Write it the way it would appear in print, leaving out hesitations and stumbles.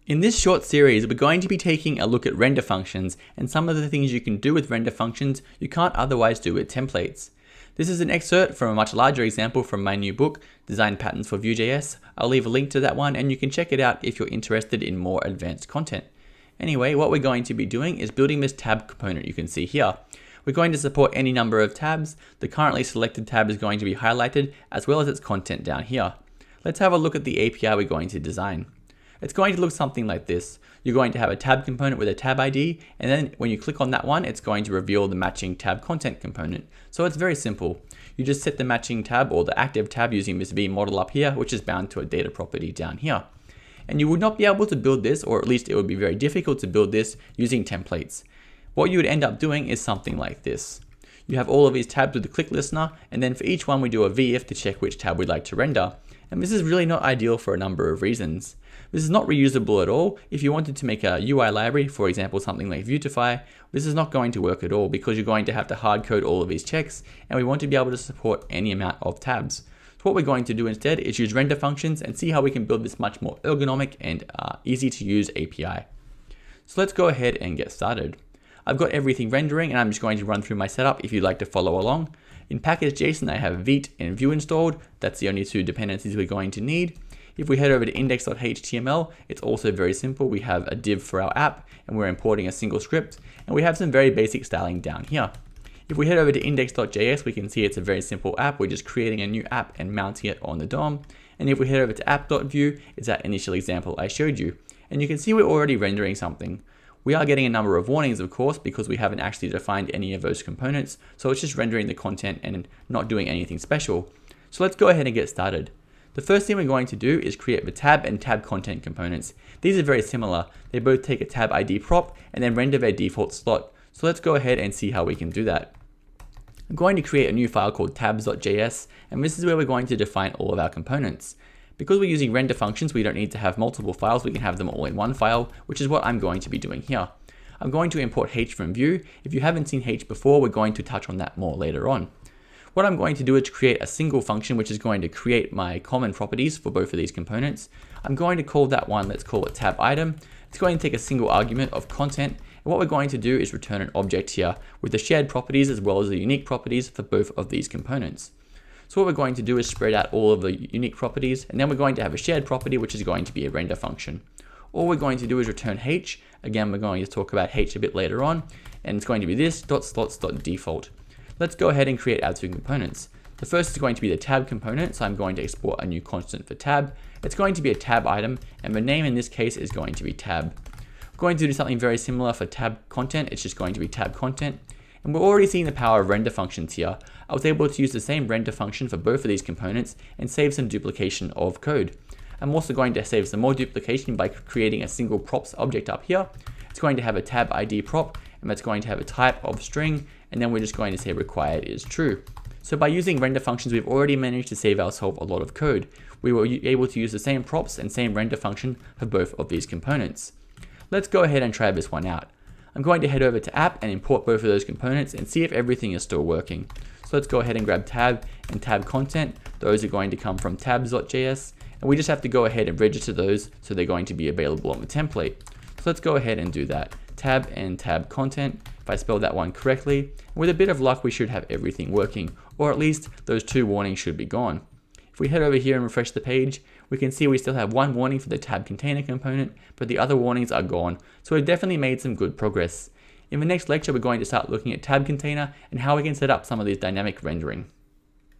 In this short series, we're going to be taking a look at render functions and some of the things you can do with render functions you can't otherwise do with templates. This is an excerpt from a much larger example from my new book, Design Patterns for Vue.js. I'll leave a link to that one and you can check it out if you're interested in more advanced content. Anyway, what we're going to be doing is building this tab component you can see here. We're going to support any number of tabs. The currently selected tab is going to be highlighted as well as its content down here. Let's have a look at the API we're going to design. It's going to look something like this. You're going to have a tab component with a tab ID, and then when you click on that one, it's going to reveal the matching tab content component. So it's very simple. You just set the matching tab or the active tab using this V model up here, which is bound to a data property down here. And you would not be able to build this, or at least it would be very difficult to build this using templates. What you would end up doing is something like this. You have all of these tabs with the click listener, and then for each one we do a VIF to check which tab we'd like to render. And this is really not ideal for a number of reasons. This is not reusable at all. If you wanted to make a UI library, for example something like Vuetify, this is not going to work at all because you're going to have to hard code all of these checks, and we want to be able to support any amount of tabs. So what we're going to do instead is use render functions and see how we can build this much more ergonomic and easy to use API. So let's go ahead and get started. I've got everything rendering and I'm just going to run through my setup if you'd like to follow along. In package.json I have Vite and Vue installed. That's the only two dependencies we're going to need. If we head over to index.html, it's also very simple. We have a div for our app and we're importing a single script, and we have some very basic styling down here. If we head over to index.js, we can see it's a very simple app. We're just creating a new app and mounting it on the DOM. And if we head over to app.vue, it's that initial example I showed you. And you can see we're already rendering something. We are getting a number of warnings, of course, because we haven't actually defined any of those components. So it's just rendering the content and not doing anything special. So let's go ahead and get started. The first thing we're going to do is create the tab and tab content components. These are very similar. They both take a tab ID prop and then render their default slot. So let's go ahead and see how we can do that. I'm going to create a new file called tabs.js, and this is where we're going to define all of our components. Because we're using render functions, we don't need to have multiple files. We can have them all in one file, which is what I'm going to be doing here. I'm going to import H from Vue. If you haven't seen H before, we're going to touch on that more later on. What I'm going to do is create a single function which is going to create my common properties for both of these components. I'm going to call that one, let's call it tab item. It's going to take a single argument of content, and what we're going to do is return an object here with the shared properties as well as the unique properties for both of these components. So what we're going to do is spread out all of the unique properties, and then we're going to have a shared property which is going to be a render function. All we're going to do is return H. Again, we're going to talk about H a bit later on, and it's going to be this .slots.default. Let's go ahead and create our two components. The first is going to be the tab component, so I'm going to export a new constant for tab. It's going to be a tab item, and the name in this case is going to be tab. I'm going to do something very similar for tab content. It's just going to be tab content. And we're already seeing the power of render functions here. I was able to use the same render function for both of these components and save some duplication of code. I'm also going to save some more duplication by creating a single props object up here. It's going to have a tab ID prop, and that's going to have a type of string, and then we're just going to say required is true. So by using render functions, we've already managed to save ourselves a lot of code. We were able to use the same props and same render function for both of these components. Let's go ahead and try this one out. I'm going to head over to app and import both of those components and see if everything is still working. So let's go ahead and grab tab and tab content. Those are going to come from tabs.js, and we just have to go ahead and register those so they're going to be available on the template. So let's go ahead and do that. Tab and tab content. If I spelled that one correctly, with a bit of luck we should have everything working, or at least those two warnings should be gone. If we head over here and refresh the page, we can see we still have one warning for the tab container component, but the other warnings are gone, so we've definitely made some good progress. In the next lecture we're going to start looking at tab container and how we can set up some of these dynamic rendering.